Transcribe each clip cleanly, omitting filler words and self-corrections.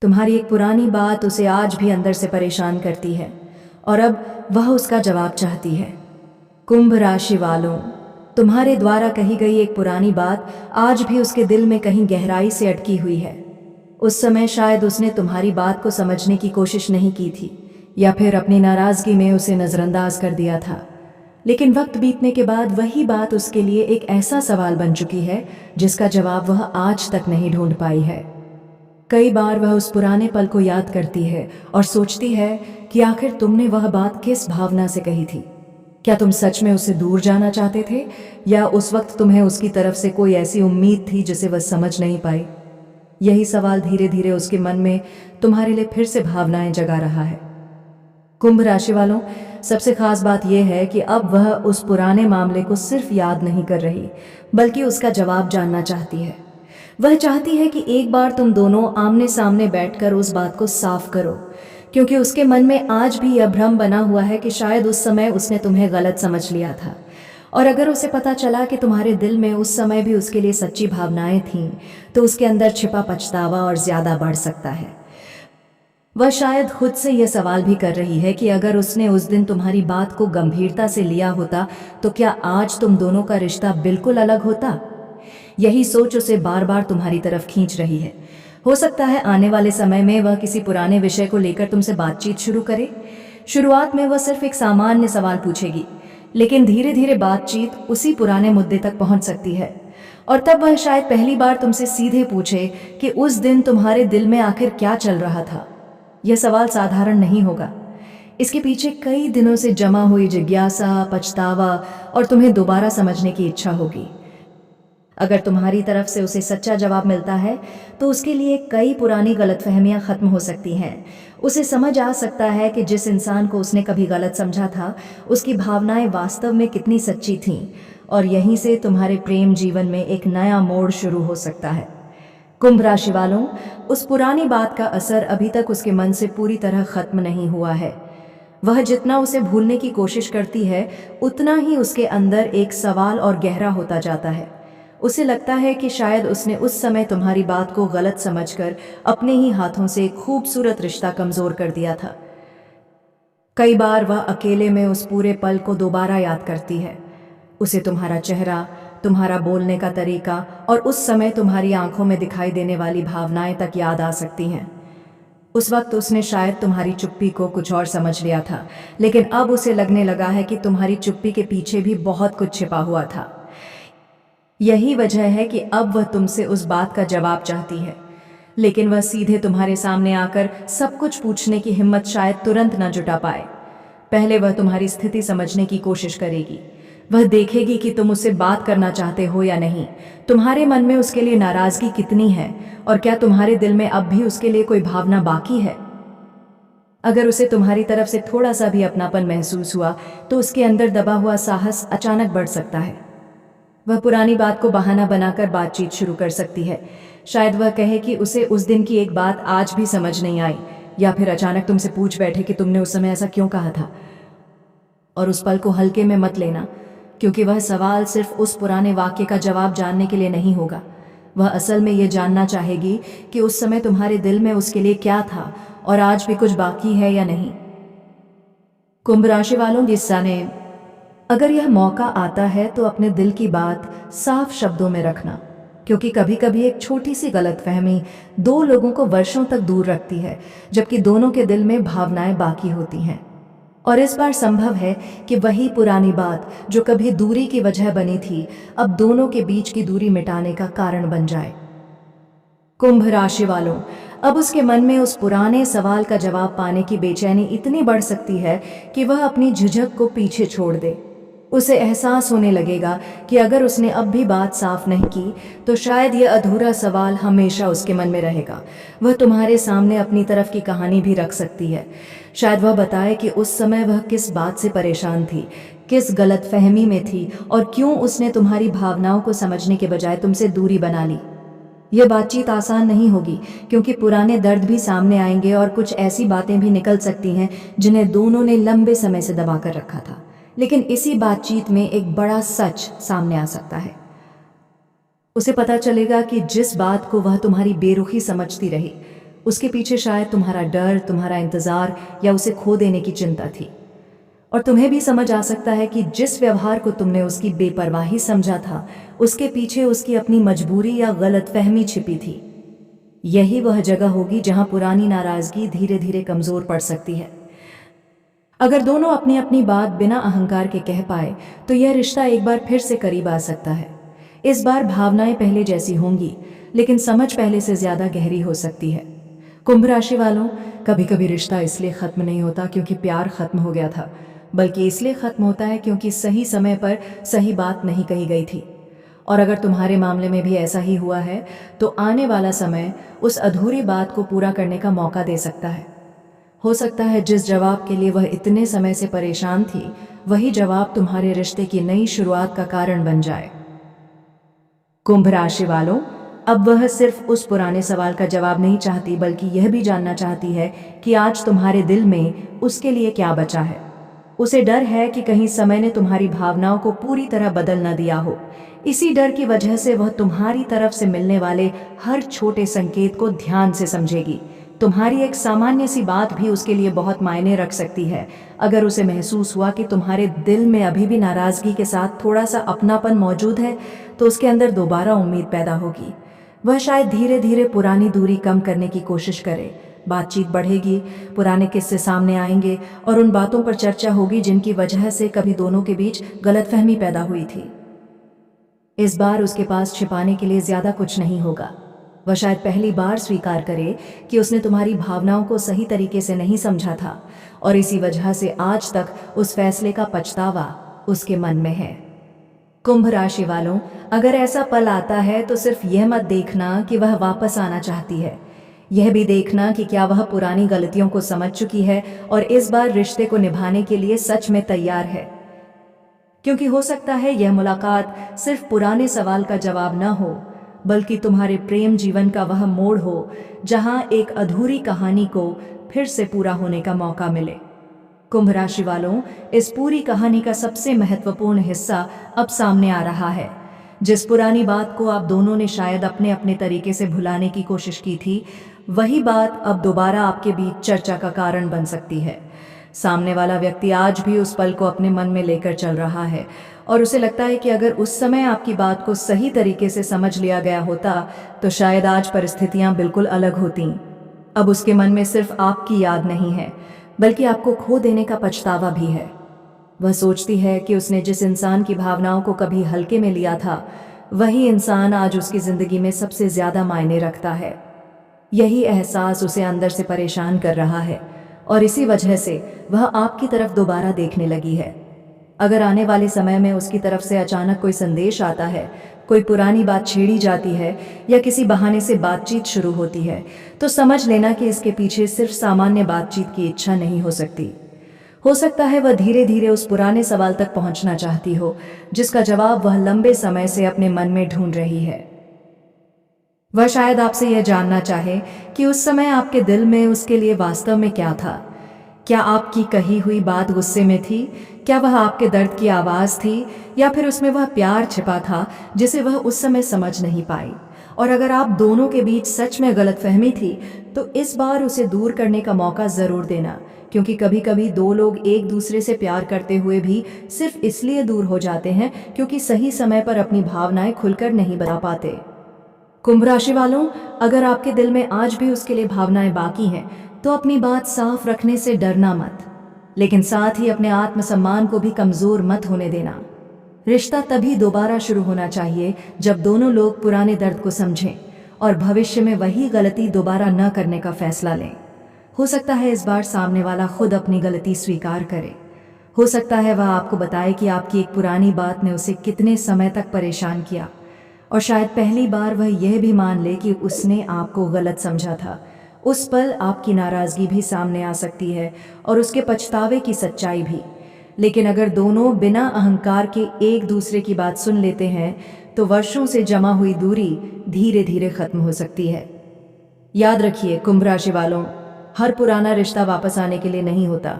तुम्हारी एक पुरानी बात उसे आज भी अंदर से परेशान करती है और अब वह उसका जवाब चाहती है। कुंभ राशि वालों, तुम्हारे द्वारा कही गई एक पुरानी बात आज भी उसके दिल में कहीं गहराई से अटकी हुई है। उस समय शायद उसने तुम्हारी बात को समझने की कोशिश नहीं की थी या फिर अपनी नाराजगी में उसे नज़रअंदाज कर दिया था। लेकिन वक्त बीतने के बाद वही बात उसके लिए एक ऐसा सवाल बन चुकी है जिसका जवाब वह आज तक नहीं ढूंढ पाई है। कई बार वह उस पुराने पल को याद करती है और सोचती है कि आखिर तुमने वह बात किस भावना से कही थी। क्या तुम सच में उससे दूर जाना चाहते थे या उस वक्त तुम्हें उसकी तरफ से कोई ऐसी उम्मीद थी जिसे वह समझ नहीं पाई? यही सवाल धीरे धीरे उसके मन में तुम्हारे लिए फिर से भावनाएं जगा रहा है। कुंभ राशि वालों, सबसे खास बात यह है कि अब वह उस पुराने मामले को सिर्फ याद नहीं कर रही बल्कि उसका जवाब जानना चाहती है। वह चाहती है कि एक बार तुम दोनों आमने सामने बैठकर उस बात को साफ करो, क्योंकि उसके मन में आज भी यह भ्रम बना हुआ है कि शायद उस समय उसने तुम्हें गलत समझ लिया था। और अगर उसे पता चला कि तुम्हारे दिल में उस समय भी उसके लिए सच्ची भावनाएं थीं, तो उसके अंदर छिपा पछतावा और ज्यादा बढ़ सकता है। वह शायद खुद से यह सवाल भी कर रही है कि अगर उसने उस दिन तुम्हारी बात को गंभीरता से लिया होता तो क्या आज तुम दोनों का रिश्ता बिल्कुल अलग होता? यही सोच उसे बार बार तुम्हारी तरफ खींच रही है। हो सकता है आने वाले समय में वह किसी पुराने विषय को लेकर तुमसे बातचीत शुरू करे। शुरुआत में वह सिर्फ एक सामान्य सवाल पूछेगी, लेकिन धीरे धीरे बातचीत उसी पुराने मुद्दे तक पहुंच सकती है और तब वह शायद पहली बार तुमसे सीधे पूछे कि उस दिन तुम्हारे दिल में आखिर क्या चल रहा था। यह सवाल साधारण नहीं होगा। इसके पीछे कई दिनों से जमा हुई जिज्ञासा, पछतावा और तुम्हें दोबारा समझने की इच्छा होगी। अगर तुम्हारी तरफ से उसे सच्चा जवाब मिलता है तो उसके लिए कई पुरानी गलतफहमियां खत्म हो सकती हैं। उसे समझ आ सकता है कि जिस इंसान को उसने कभी गलत समझा था उसकी भावनाएं वास्तव में कितनी सच्ची थीं और यहीं से तुम्हारे प्रेम जीवन में एक नया मोड़ शुरू हो सकता है। कुंभ राशि वालों, उस पुरानी बात का असर अभी तक उसके मन से पूरी तरह खत्म नहीं हुआ है। वह जितना उसे भूलने की कोशिश करती है उतना ही उसके अंदर एक सवाल और गहरा होता जाता है। उसे लगता है कि शायद उसने उस समय तुम्हारी बात को गलत समझकर अपने ही हाथों से एक खूबसूरत रिश्ता कमजोर कर दिया था। कई बार वह अकेले में उस पूरे पल को दोबारा याद करती है। उसे तुम्हारा चेहरा, तुम्हारा बोलने का तरीका और उस समय तुम्हारी आंखों में दिखाई देने वाली भावनाएं तक याद आ सकती हैं। उस वक्त उसने शायद तुम्हारी चुप्पी को कुछ और समझ लिया था, लेकिन अब उसे लगने लगा है कि तुम्हारी चुप्पी के पीछे भी बहुत कुछ छिपा हुआ था। यही वजह है कि अब वह तुमसे उस बात का जवाब चाहती है, लेकिन वह सीधे तुम्हारे सामने आकर सब कुछ पूछने की हिम्मत शायद तुरंत न जुटा पाए। पहले वह तुम्हारी स्थिति समझने की कोशिश करेगी। वह देखेगी कि तुम उससे बात करना चाहते हो या नहीं, तुम्हारे मन में उसके लिए नाराजगी कितनी है और क्या तुम्हारे दिल में अब भी उसके लिए कोई भावना बाकी है। अगर उसे तुम्हारी तरफ से थोड़ा सा भी अपनापन महसूस हुआ तो उसके अंदर दबा हुआ साहस अचानक बढ़ सकता है। वह पुरानी बात को बहाना बनाकर बातचीत शुरू कर सकती है। शायद वह कहे कि उसे उस दिन की एक बात आज भी समझ नहीं आई, या फिर अचानक तुमसे पूछ बैठे कि तुमने उस समय ऐसा क्यों कहा था। और उस पल को हल्के में मत लेना, क्योंकि वह सवाल सिर्फ उस पुराने वाक्य का जवाब जानने के लिए नहीं होगा। वह असल में यह जानना चाहेगी कि उस समय तुम्हारे दिल में उसके लिए क्या था और आज भी कुछ बाकी है या नहीं। कुंभ राशि वालों, गुस्सा ने अगर यह मौका आता है तो अपने दिल की बात साफ शब्दों में रखना, क्योंकि कभी कभी एक छोटी सी गलतफहमी दो लोगों को वर्षों तक दूर रखती है, जबकि दोनों के दिल में भावनाएं बाकी होती हैं। और इस बार संभव है कि वही पुरानी बात जो कभी दूरी की वजह बनी थी अब दोनों के बीच की दूरी मिटाने का कारण बन जाए। कुंभ राशि वालों, अब उसके मन में उस पुराने सवाल का जवाब पाने की बेचैनी इतनी बढ़ सकती है कि वह अपनी झिझक को पीछे छोड़ दे। उसे एहसास होने लगेगा कि अगर उसने अब भी बात साफ नहीं की तो शायद यह अधूरा सवाल हमेशा उसके मन में रहेगा। वह तुम्हारे सामने अपनी तरफ की कहानी भी रख सकती है। शायद वह बताए कि उस समय वह किस बात से परेशान थी, किस गलतफहमी में थी और क्यों उसने तुम्हारी भावनाओं को समझने के बजाय तुमसे दूरी बना ली। यह बातचीत आसान नहीं होगी, क्योंकि पुराने दर्द भी सामने आएंगे और कुछ ऐसी बातें भी निकल सकती हैं जिन्हें दोनों ने लंबे समय से दबा कर रखा था। लेकिन इसी बातचीत में एक बड़ा सच सामने आ सकता है। उसे पता चलेगा कि जिस बात को वह तुम्हारी बेरुखी समझती रही उसके पीछे शायद तुम्हारा डर, तुम्हारा इंतजार या उसे खो देने की चिंता थी। और तुम्हें भी समझ आ सकता है कि जिस व्यवहार को तुमने उसकी बेपरवाही समझा था, उसके पीछे उसकी अपनी मजबूरी या गलतफहमी छिपी थी। यही वह जगह होगी जहां पुरानी नाराजगी धीरे धीरे कमजोर पड़ सकती है। अगर दोनों अपनी अपनी बात बिना अहंकार के कह पाए तो यह रिश्ता एक बार फिर से करीब आ सकता है। इस बार भावनाएं पहले जैसी होंगी, लेकिन समझ पहले से ज्यादा गहरी हो सकती है। कुंभ राशि वालों, कभी कभी रिश्ता इसलिए खत्म नहीं होता क्योंकि प्यार खत्म हो गया था, बल्कि इसलिए खत्म होता है क्योंकि सही समय पर सही बात नहीं कही गई थी। और अगर तुम्हारे मामले में भी ऐसा ही हुआ है तो आने वाला समय उस अधूरी बात को पूरा करने का मौका दे सकता है। हो सकता है जिस जवाब के लिए वह इतने समय से परेशान थी, वही जवाब तुम्हारे रिश्ते की नई शुरुआत का कारण बन जाए। कुंभ राशि वालों, अब वह सिर्फ उस पुराने सवाल का जवाब नहीं चाहती, बल्कि यह भी जानना चाहती है कि आज तुम्हारे दिल में उसके लिए क्या बचा है। उसे डर है कि कहीं समय ने तुम्हारी भावनाओं को पूरी तरह बदल न दिया हो। इसी डर की वजह से वह तुम्हारी तरफ से मिलने वाले हर छोटे संकेत को ध्यान से समझेगी। तुम्हारी एक सामान्य सी बात भी उसके लिए बहुत मायने रख सकती है। अगर उसे महसूस हुआ कि तुम्हारे दिल में अभी भी नाराजगी के साथ थोड़ा सा अपनापन मौजूद है, तो उसके अंदर दोबारा उम्मीद पैदा होगी। वह शायद धीरे धीरे पुरानी दूरी कम करने की कोशिश करे। बातचीत बढ़ेगी, पुराने किस्से सामने आएंगे और उन बातों पर चर्चा होगी जिनकी वजह से कभी दोनों के बीच गलतफहमी पैदा हुई थी। इस बार उसके पास छिपाने के लिए ज्यादा कुछ नहीं होगा। वह शायद पहली बार स्वीकार करे कि उसने तुम्हारी भावनाओं को सही तरीके से नहीं समझा था, और इसी वजह से आज तक उस फैसले का पछतावा उसके मन में है। कुंभ राशि वालों, अगर ऐसा पल आता है तो सिर्फ यह मत देखना कि वह वापस आना चाहती है, यह भी देखना कि क्या वह पुरानी गलतियों को समझ चुकी है और इस बार रिश्ते को निभाने के लिए सच में तैयार है। क्योंकि हो सकता है यह मुलाकात सिर्फ पुराने सवाल का जवाब न हो, बल्कि तुम्हारे प्रेम जीवन का वह मोड़ हो जहां एक अधूरी कहानी को फिर से पूरा होने का मौका मिले। कुंभ राशि वालों, इस पूरी कहानी का सबसे महत्वपूर्ण हिस्सा अब सामने आ रहा है। जिस पुरानी बात को आप दोनों ने शायद अपने अपने तरीके से भुलाने की कोशिश की थी, वही बात अब दोबारा आपके बीच चर्चा का कारण बन सकती है। सामने वाला व्यक्ति आज भी उस पल को अपने मन में लेकर चल रहा है और उसे लगता है कि अगर उस समय आपकी बात को सही तरीके से समझ लिया गया होता तो शायद आज परिस्थितियां बिल्कुल अलग होती। अब उसके मन में सिर्फ आपकी याद नहीं है, बल्कि आपको खो देने का पछतावा भी है। वह सोचती है कि उसने जिस इंसान की भावनाओं को कभी हल्के में लिया था, वही इंसान आज उसकी जिंदगी में सबसे ज्यादा मायने रखता है। यही एहसास उसे अंदर से परेशान कर रहा है और इसी वजह से वह आपकी तरफ दोबारा देखने लगी है। अगर आने वाले समय में उसकी तरफ से अचानक कोई संदेश आता है, कोई पुरानी बात छेड़ी जाती है या किसी बहाने से बातचीत शुरू होती है, तो समझ लेना कि इसके पीछे सिर्फ सामान्य बातचीत की इच्छा नहीं हो सकती। हो सकता है वह धीरे धीरे उस पुराने सवाल तक पहुंचना चाहती हो जिसका जवाब वह लंबे समय से अपने मन में ढूंढ रही है। वह शायद आपसे यह जानना चाहे कि उस समय आपके दिल में उसके लिए वास्तव में क्या था। क्या आपकी कही हुई बात गुस्से में थी? क्या वह आपके दर्द की आवाज़ थी, या फिर उसमें वह प्यार छिपा था जिसे वह उस समय समझ नहीं पाई? और अगर आप दोनों के बीच सच में गलतफहमी थी तो इस बार उसे दूर करने का मौका ज़रूर देना, क्योंकि कभी कभी दो लोग एक दूसरे से प्यार करते हुए भी सिर्फ इसलिए दूर हो जाते हैं क्योंकि सही समय पर अपनी भावनाएं खुलकर नहीं बता पाते। कुंभ राशि वालों, अगर आपके दिल में आज भी उसके लिए भावनाएं बाकी हैं तो अपनी बात साफ रखने से डरना मत, लेकिन साथ ही अपने आत्मसम्मान को भी कमजोर मत होने देना। रिश्ता तभी दोबारा शुरू होना चाहिए जब दोनों लोग पुराने दर्द को समझें और भविष्य में वही गलती दोबारा न करने का फैसला लें। हो सकता है इस बार सामने वाला खुद अपनी गलती स्वीकार करे। हो सकता है वह आपको बताए कि आपकी एक पुरानी बात ने उसे कितने समय तक परेशान किया, और शायद पहली बार वह यह भी मान ले कि उसने आपको गलत समझा था। उस पल आपकी नाराज़गी भी सामने आ सकती है और उसके पछतावे की सच्चाई भी। लेकिन अगर दोनों बिना अहंकार के एक दूसरे की बात सुन लेते हैं तो वर्षों से जमा हुई दूरी धीरे धीरे खत्म हो सकती है। याद रखिए कुंभ राशि वालों, हर पुराना रिश्ता वापस आने के लिए नहीं होता,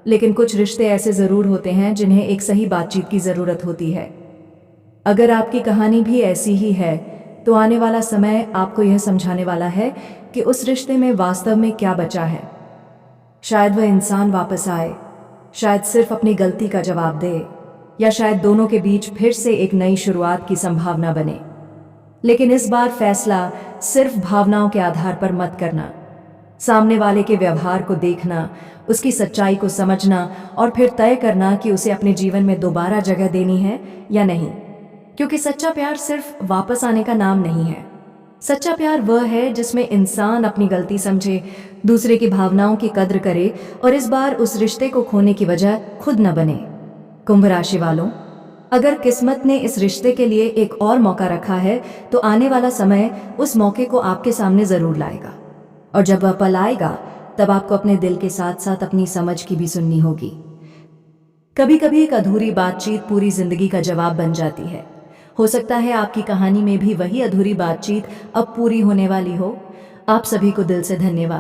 लेकिन कुछ रिश्ते ऐसे ज़रूर होते हैं जिन्हें एक सही बातचीत की ज़रूरत होती है। अगर आपकी कहानी भी ऐसी ही है तो आने वाला समय आपको यह समझाने वाला है कि उस रिश्ते में वास्तव में क्या बचा है। शायद वह इंसान वापस आए, शायद सिर्फ अपनी गलती का जवाब दे, या शायद दोनों के बीच फिर से एक नई शुरुआत की संभावना बने। लेकिन इस बार फैसला सिर्फ भावनाओं के आधार पर मत करना। सामने वाले के व्यवहार को देखना, उसकी सच्चाई को समझना और फिर तय करना कि उसे अपने जीवन में दोबारा जगह देनी है या नहीं। क्योंकि सच्चा प्यार सिर्फ वापस आने का नाम नहीं है। सच्चा प्यार वह है जिसमें इंसान अपनी गलती समझे, दूसरे की भावनाओं की कद्र करे और इस बार उस रिश्ते को खोने की वजह खुद न बने। कुंभ राशि वालों, अगर किस्मत ने इस रिश्ते के लिए एक और मौका रखा है तो आने वाला समय उस मौके को आपके सामने जरूर लाएगा। और जब वह पल आएगा तब आपको अपने दिल के साथ साथ अपनी समझ की भी सुननी होगी। कभी कभी एक अधूरी बातचीत पूरी जिंदगी का जवाब बन जाती है। हो सकता है आपकी कहानी में भी वही अधूरी बातचीत अब पूरी होने वाली हो। आप सभी को दिल से धन्यवाद।